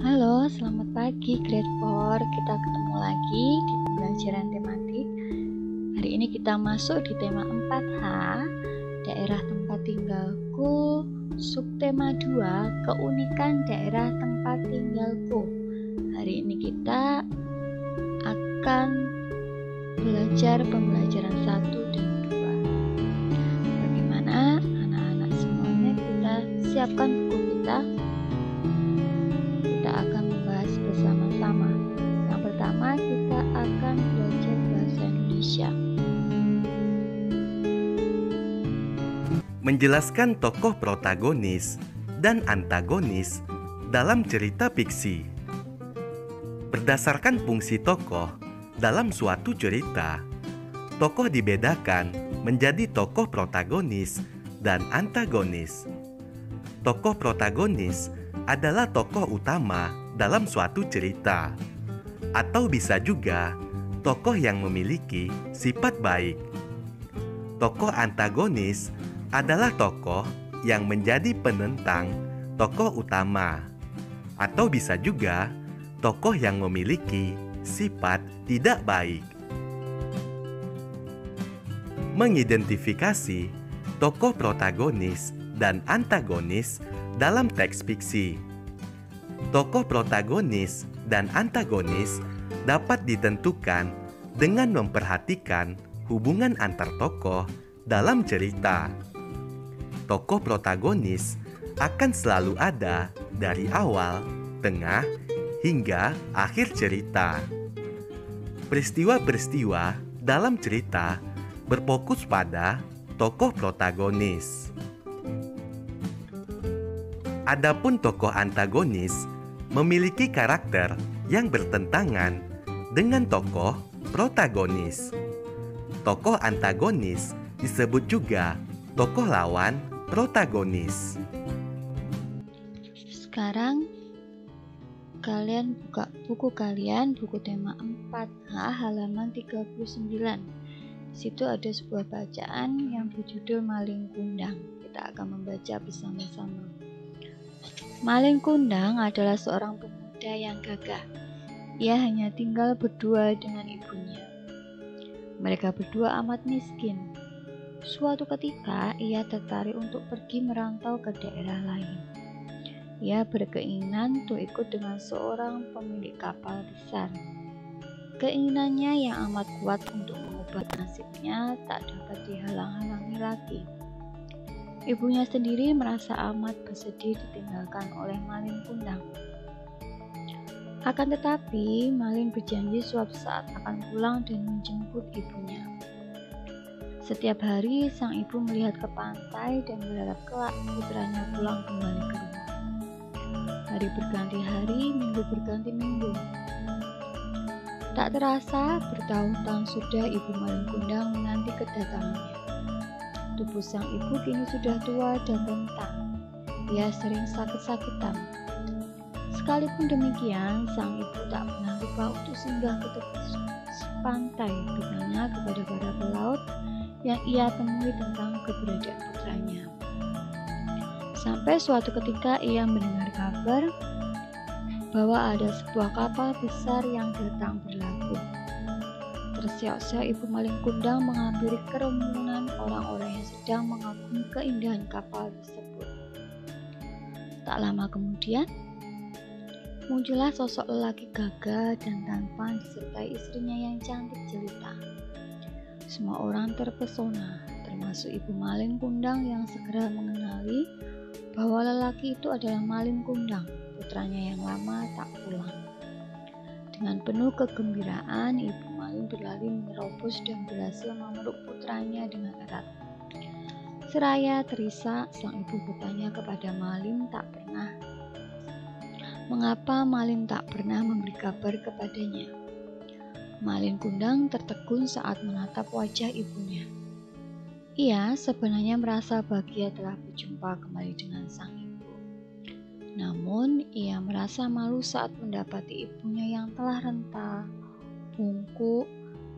Halo, selamat pagi Grade 4. Kita ketemu lagi di pembelajaran tematik. Hari ini kita masuk di tema 4H, daerah tempat tinggalku, subtema 2, keunikan daerah tempat tinggalku. Hari ini kita akan belajar pembelajaran 1 dan 2. Bagaimana anak-anak semuanya? Kita siapkan buku kita. Kita akan membahas bersama-sama. Yang pertama, kita akan belajar bahasa Indonesia. Menjelaskan tokoh protagonis dan antagonis dalam cerita fiksi. Berdasarkan fungsi tokoh dalam suatu cerita, tokoh dibedakan menjadi tokoh protagonis dan antagonis. Tokoh protagonis adalah tokoh utama dalam suatu cerita, atau bisa juga tokoh yang memiliki sifat baik. Tokoh antagonis adalah tokoh yang menjadi penentang tokoh utama, atau bisa juga tokoh yang memiliki sifat tidak baik. Mengidentifikasi tokoh protagonis dan antagonis dalam teks fiksi. Tokoh protagonis dan antagonis dapat ditentukan dengan memperhatikan hubungan antar tokoh dalam cerita. Tokoh protagonis akan selalu ada dari awal, tengah, hingga akhir cerita. Peristiwa-peristiwa dalam cerita berfokus pada tokoh protagonis. Adapun tokoh antagonis memiliki karakter yang bertentangan dengan tokoh protagonis. Tokoh antagonis disebut juga tokoh lawan protagonis. Sekarang kalian buka buku kalian, buku tema 4H halaman 39. Di situ ada sebuah bacaan yang berjudul Maling Kundang. Kita akan membaca bersama-sama. Maling Kundang adalah seorang pemuda yang gagah. Ia hanya tinggal berdua dengan ibunya. Mereka berdua amat miskin. Suatu ketika ia tertarik untuk pergi merantau ke daerah lain. Ia berkeinginan untuk ikut dengan seorang pemilik kapal besar. Keinginannya yang amat kuat untuk mengubah nasibnya tak dapat dihalang-halangi lagi. Ibunya sendiri merasa amat bersedih ditinggalkan oleh Maling Kundang. Akan tetapi, Maling berjanji suatu saat akan pulang dan menjemput ibunya. Setiap hari, sang ibu melihat ke pantai dan berharap kelak putranya pulang kembali ke rumah. Hari berganti hari, minggu berganti minggu. Tak terasa, bertahun-tahun sudah ibu Maling Kundang menanti kedatangannya. Tubuh sang ibu kini sudah tua dan rentah. Ia sering sakit-sakitan. Sekalipun demikian, sang ibu tak pernah lupa untuk singgah ke tepi pantai bertanya kepada para pelaut yang ia temui tentang keberadaan putranya. Sampai suatu ketika ia mendengar kabar bahwa ada sebuah kapal besar yang datang berlabuh. Tersiok-siok ibu Maling Kundang menghampiri kerumunan orang-orang yang sedang mengagumi keindahan kapal tersebut. Tak lama kemudian, muncullah sosok lelaki gagah dan tampan disertai istrinya yang cantik jelita. Semua orang terpesona, termasuk ibu Maling Kundang yang segera mengenali bahwa lelaki itu adalah Maling Kundang, putranya yang lama tak pulang. Dengan penuh kegembiraan, ibu Maling berlari menerobos dan berhasil memeluk putranya dengan erat. Seraya terisak, sang ibu bertanya kepada Maling mengapa Maling tak pernah memberi kabar kepadanya. Maling Kundang tertegun saat menatap wajah ibunya. Ia sebenarnya merasa bahagia telah berjumpa kembali dengan sang ibu. Namun, ia merasa malu saat mendapati ibunya yang telah renta, bungkuk,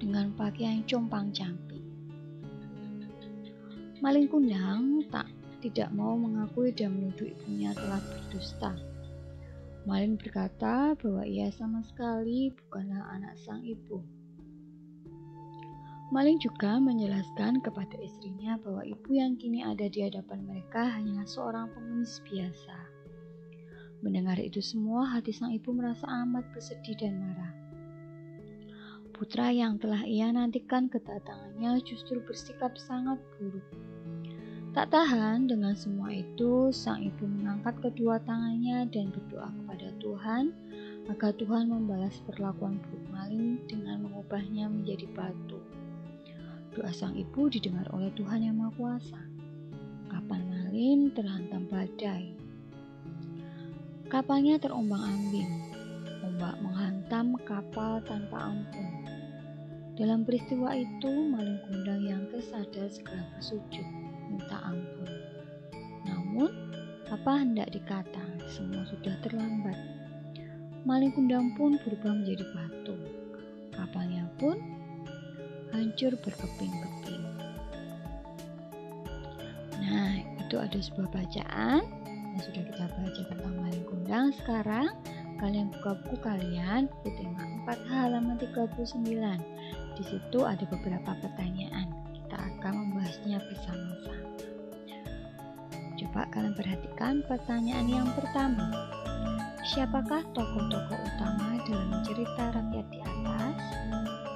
dengan pakaian compang-camping. Maling Kundang tidak mau mengakui dan menuduh ibunya telah berdusta. Malin berkata bahwa ia sama sekali bukanlah anak sang ibu. Malin juga menjelaskan kepada istrinya bahwa ibu yang kini ada di hadapan mereka hanyalah seorang pengemis biasa. Mendengar itu semua, hati sang ibu merasa amat bersedih dan marah. Putra yang telah ia nantikan kedatangannya justru bersikap sangat buruk. Tak tahan dengan semua itu, sang ibu mengangkat kedua tangannya dan berdoa kepada Tuhan agar Tuhan membalas perlakuan buruk Malin dengan mengubahnya menjadi batu. Doa sang ibu didengar oleh Tuhan Yang Maha Kuasa. Kapal Malin terhantam badai. Kapalnya terombang-ambing. Ombak menghantam kapal tanpa ampun. Dalam peristiwa itu, Malin Kundang yang tersadar segera bersujud minta ampun. Namun, apa hendak dikata, semua sudah terlambat. Malin Kundang pun berubah menjadi batu. Kapalnya pun hancur berkeping-keping. Nah, itu ada sebuah bacaan yang sudah kita baca tentang Malin Kundang. Sekarang kalian buka buku kalian, buku tema 4 halaman 39. Di situ ada beberapa pertanyaan. Kita akan membahasnya bersama-sama. Coba kalian perhatikan pertanyaan yang pertama. Siapakah tokoh-tokoh utama dalam cerita rakyat di atas?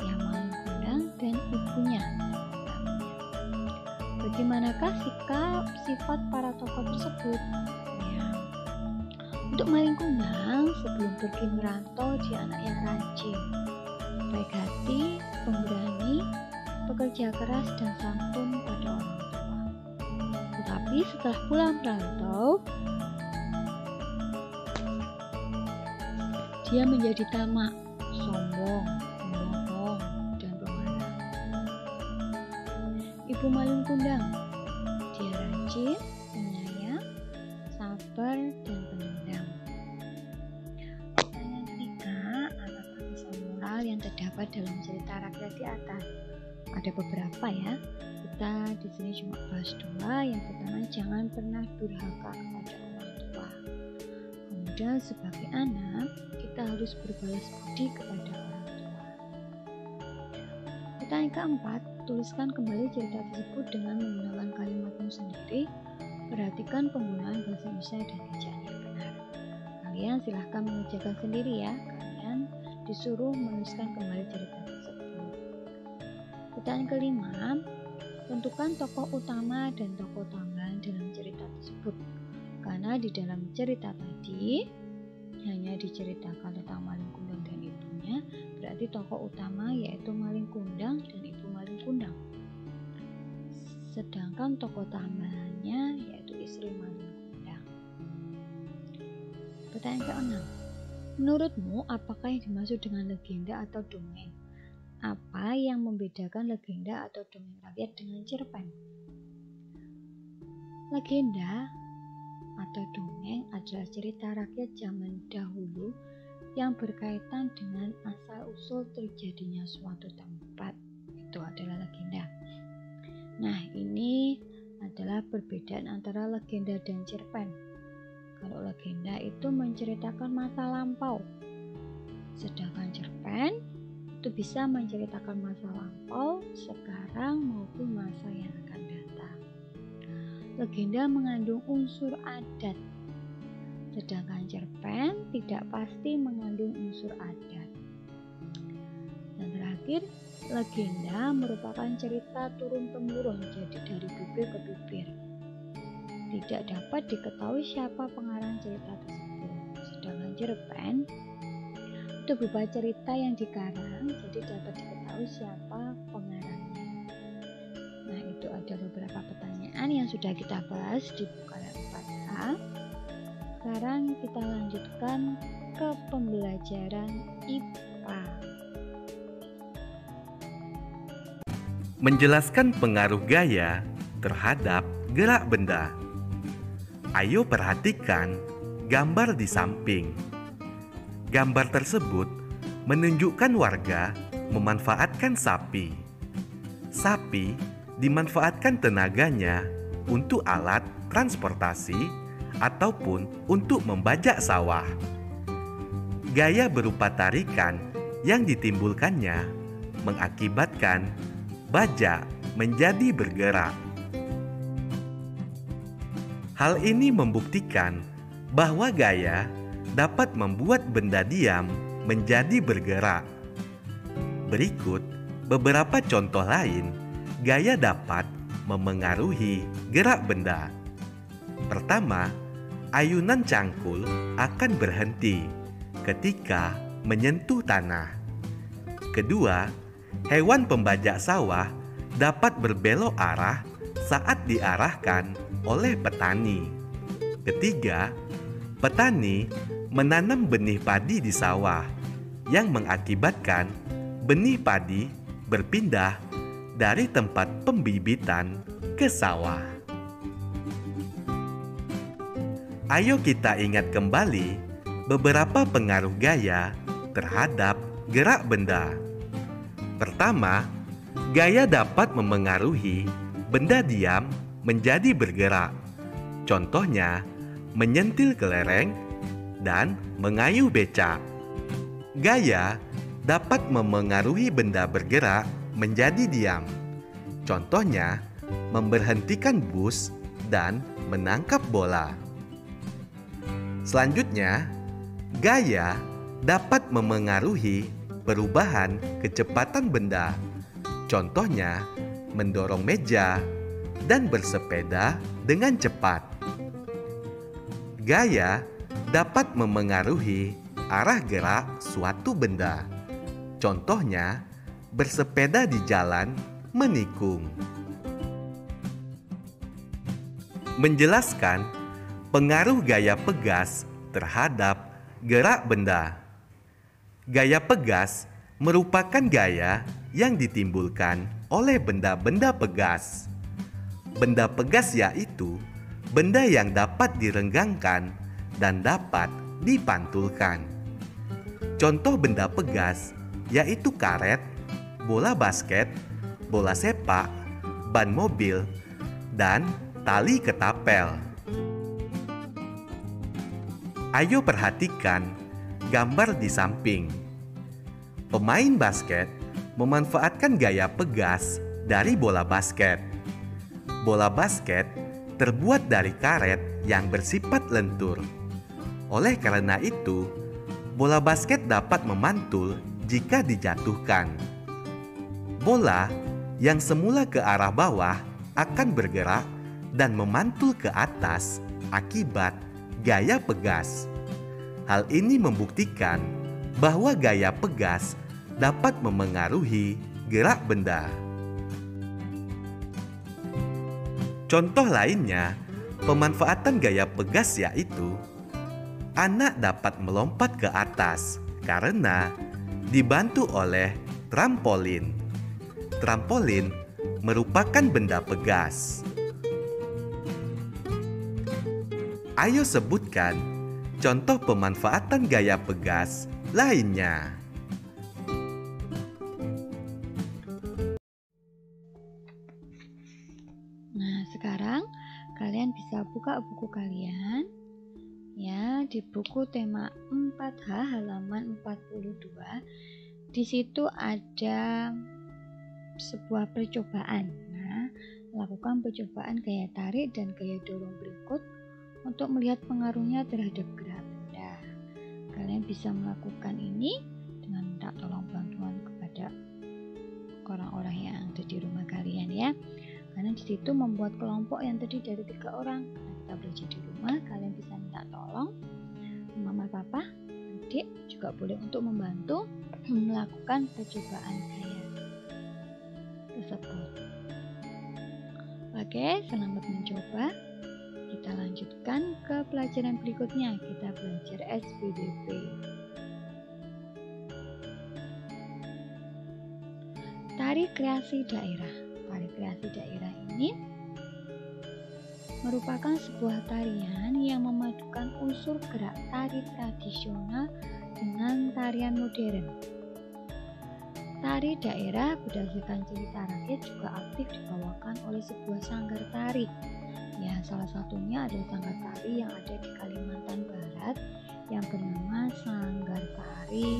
Yang Malin Kundang dan ibunya. Bagaimanakah sifat para tokoh tersebut? Ya. Untuk Malin Kundang, sebelum pergi merantau, dia anak yang rajin, baik hati, pemberani, pekerja keras dan santun pada orang tua. Tetapi setelah pulang merantau, dia menjadi tamak, sombong, pembohong, dan pemarah. Ibu Malin Kundang, dia rajin, penyayang, sabar, dan pendendam. Pertanyaan ketiga, apakah pesan moral yang terdapat dalam cerita rakyat di atas? Ada beberapa ya. Kita di sini cuma bahas 2. Yang pertama, jangan pernah durhaka kepada orang tua. Kemudian sebagai anak, kita harus berbalas budi kepada orang tua. Pertanyaan keempat, tuliskan kembali cerita tersebut dengan menggunakan kalimatmu sendiri. Perhatikan penggunaan bahasa Indonesia dan ejaan yang benar. Kalian silahkan mengerjakan sendiri ya. Kalian disuruh menuliskan kembali cerita tersebut. Pertanyaan kelima, tentukan tokoh utama dan tokoh tambahan dalam cerita tersebut. Karena di dalam cerita tadi hanya diceritakan tentang Malin Kundang dan ibunya, berarti tokoh utama yaitu Malin Kundang dan ibu Malin Kundang. Sedangkan tokoh tambahannya yaitu istri Malin Kundang. Pertanyaan ke-6. Menurutmu apakah yang dimaksud dengan legenda atau dongeng? Apa yang membedakan legenda atau dongeng rakyat dengan cerpen? Legenda atau dongeng adalah cerita rakyat zaman dahulu yang berkaitan dengan asal-usul terjadinya suatu tempat. Itu adalah legenda. Nah, ini adalah perbedaan antara legenda dan cerpen. Kalau legenda itu menceritakan masa lampau, sedangkan cerpen itu bisa menceritakan masa lampau, sekarang maupun masa yang akan datang. Legenda mengandung unsur adat, sedangkan cerpen tidak pasti mengandung unsur adat. Dan terakhir, legenda merupakan cerita turun-temurun, jadi dari bibir ke bibir. Tidak dapat diketahui siapa pengarang cerita tersebut. Sedangkan cerpen itu berupa cerita yang dikarang, jadi dapat diketahui siapa pengarangnya. Nah, itu ada beberapa pertanyaan yang sudah kita bahas di buku kalian 4H. Sekarang kita lanjutkan ke pembelajaran IPA. Menjelaskan pengaruh gaya terhadap gerak benda. Ayo perhatikan gambar di samping. Gambar tersebut menunjukkan warga memanfaatkan sapi. Sapi dimanfaatkan tenaganya untuk alat transportasi ataupun untuk membajak sawah. gaya berupa tarikan yang ditimbulkannya mengakibatkan baja menjadi bergerak. Hal ini membuktikan bahwa gaya dapat membuat benda diam menjadi bergerak. Berikut beberapa contoh lain gaya dapat memengaruhi gerak benda. Pertama, ayunan cangkul akan berhenti ketika menyentuh tanah. Kedua, hewan pembajak sawah dapat berbelok arah saat diarahkan oleh petani. Ketiga, petani menanam benih padi di sawah yang mengakibatkan benih padi berpindah dari tempat pembibitan ke sawah. Ayo kita ingat kembali beberapa pengaruh gaya terhadap gerak benda. Pertama, gaya dapat memengaruhi benda diam menjadi bergerak. Contohnya, menyentil kelereng dan mengayuh becak. Gaya dapat memengaruhi benda bergerak menjadi diam. Contohnya, memberhentikan bus dan menangkap bola. Selanjutnya, gaya dapat memengaruhi perubahan kecepatan benda. Contohnya, mendorong meja dan bersepeda dengan cepat. Gaya dapat memengaruhi arah gerak suatu benda. Contohnya, bersepeda di jalan menikung. Menjelaskan pengaruh gaya pegas terhadap gerak benda. Gaya pegas merupakan gaya yang ditimbulkan oleh benda-benda pegas. Benda pegas yaitu benda yang dapat direnggangkan dan dapat dipantulkan. Contoh benda pegas yaitu karet, bola basket, bola sepak, ban mobil, dan tali ketapel. Ayo perhatikan gambar di samping. Pemain basket memanfaatkan gaya pegas dari bola basket. Bola basket terbuat dari karet yang bersifat lentur. Oleh karena itu, bola basket dapat memantul jika dijatuhkan. Bola yang semula ke arah bawah akan bergerak dan memantul ke atas akibat gaya pegas. Hal ini membuktikan bahwa gaya pegas dapat memengaruhi gerak benda. Contoh lainnya, pemanfaatan gaya pegas yaitu anak dapat melompat ke atas karena dibantu oleh trampolin. Trampolin merupakan benda pegas. Ayo sebutkan contoh pemanfaatan gaya pegas lainnya. Nah, sekarang kalian bisa buka buku kalian ya di buku tema 4H halaman 42. Di situ ada sebuah percobaan. Nah, lakukan percobaan gaya tarik dan gaya dorong berikut untuk melihat pengaruhnya terhadap gerak benda. Kalian bisa melakukan ini dengan minta tolong bantuan kepada orang-orang yang ada di rumah kalian ya. Karena di situ membuat kelompok yang terdiri dari 3 orang. Karena kita belajar di rumah, kalian bisa minta tolong mama, papa, adik juga boleh untuk membantu melakukan percobaan gaya tersebut. Oke, selamat mencoba. Kita lanjutkan ke pelajaran berikutnya. Kita belajar SPDP. Tari kreasi daerah. Tari kreasi daerah ini merupakan sebuah tarian yang memadukan unsur gerak tari tradisional dengan tarian modern. Tari daerah berdasarkan cerita rakyat juga aktif dibawakan oleh sebuah sanggar tari. Ya, salah satunya adalah sanggar tari yang ada di Kalimantan Barat yang bernama Sanggar Tari tari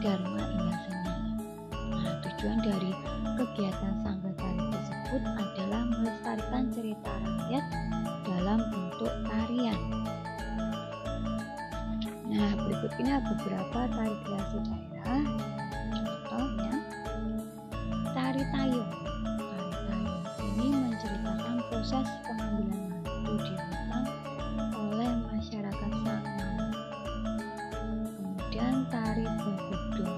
Dharma Indah Seni. Nah, tujuan dari kegiatan sanggar tari tersebut adalah melestarikan cerita rakyat dalam bentuk tarian. Nah, berikut ini ada beberapa tari kreasi daerah. Contohnya, tari tayung. Tari tayung ini menceritakan proses pengambilan mantu di hutan oleh masyarakat Sangau. Kemudian tari Bagudung.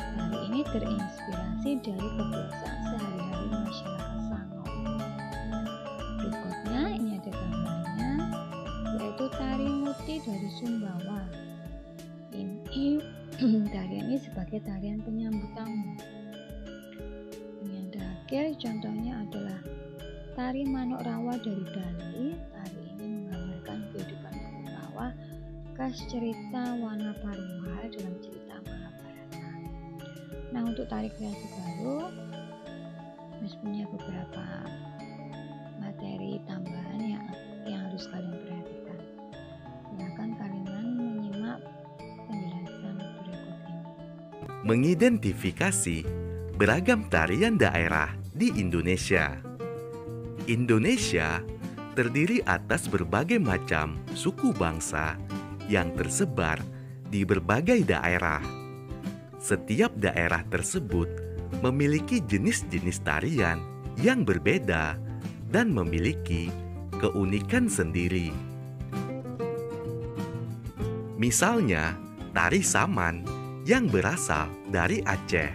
Tari ini terinspirasi dari kebiasaan sehari-hari masyarakat Sangau. Berikutnya ini ada gambarnya, yaitu tari Muti dari Sumbawa. Ini tarian ini sebagai tarian penyambut tamu. Yang terakhir contohnya adalah tari Manuk Rawa dari Bali. Tari ini menggambarkan kehidupan Manuk Rawa khas cerita Wanaparuha dalam cerita Mahabharata. Nah, untuk tari kreasi baru, Mas punya beberapa materi tambahan yang harus kalian perhatikan. Silakan kalian menyimak penjelasan berikut ini. Mengidentifikasi beragam tarian daerah di Indonesia. Indonesia terdiri atas berbagai macam suku bangsa yang tersebar di berbagai daerah. Setiap daerah tersebut memiliki jenis-jenis tarian yang berbeda dan memiliki keunikan sendiri. Misalnya, tari Saman yang berasal dari Aceh.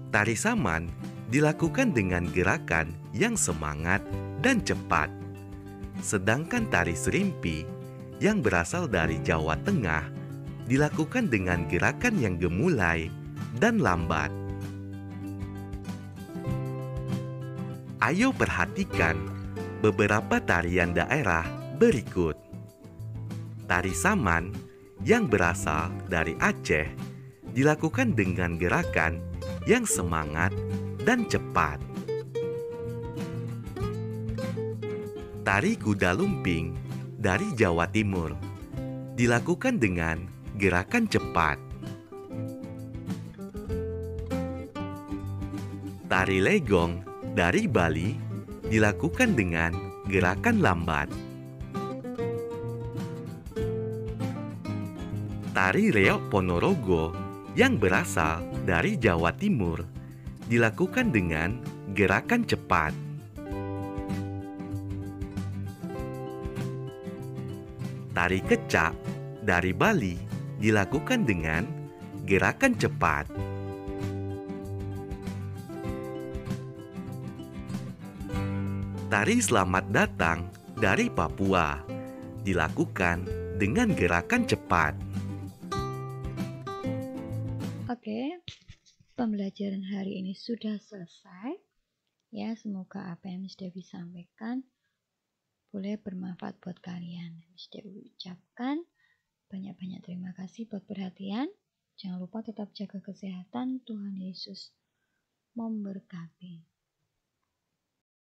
Tari Saman dilakukan dengan gerakan yang semangat dan cepat. Sedangkan tari Serimpi yang berasal dari Jawa Tengah dilakukan dengan gerakan yang gemulai dan lambat. Ayo perhatikan beberapa tarian daerah berikut. Tari Saman yang berasal dari Aceh dilakukan dengan gerakan yang semangat dan cepat. Tari Kuda Lumping dari Jawa Timur dilakukan dengan gerakan cepat. Tari Legong dari Bali dilakukan dengan gerakan lambat. Tari Reok Ponorogo yang berasal dari Jawa Timur dilakukan dengan gerakan cepat. Tari Kecak dari Bali dilakukan dengan gerakan cepat. Tari Selamat Datang dari Papua dilakukan dengan gerakan cepat. Oke, pembelajaran hari ini sudah selesai. Ya, semoga apa yang Miss Dewi sampaikan boleh bermanfaat buat kalian. Miss Dewi ucapkan banyak-banyak terima kasih buat perhatian. Jangan lupa tetap jaga kesehatan. Tuhan Yesus memberkati.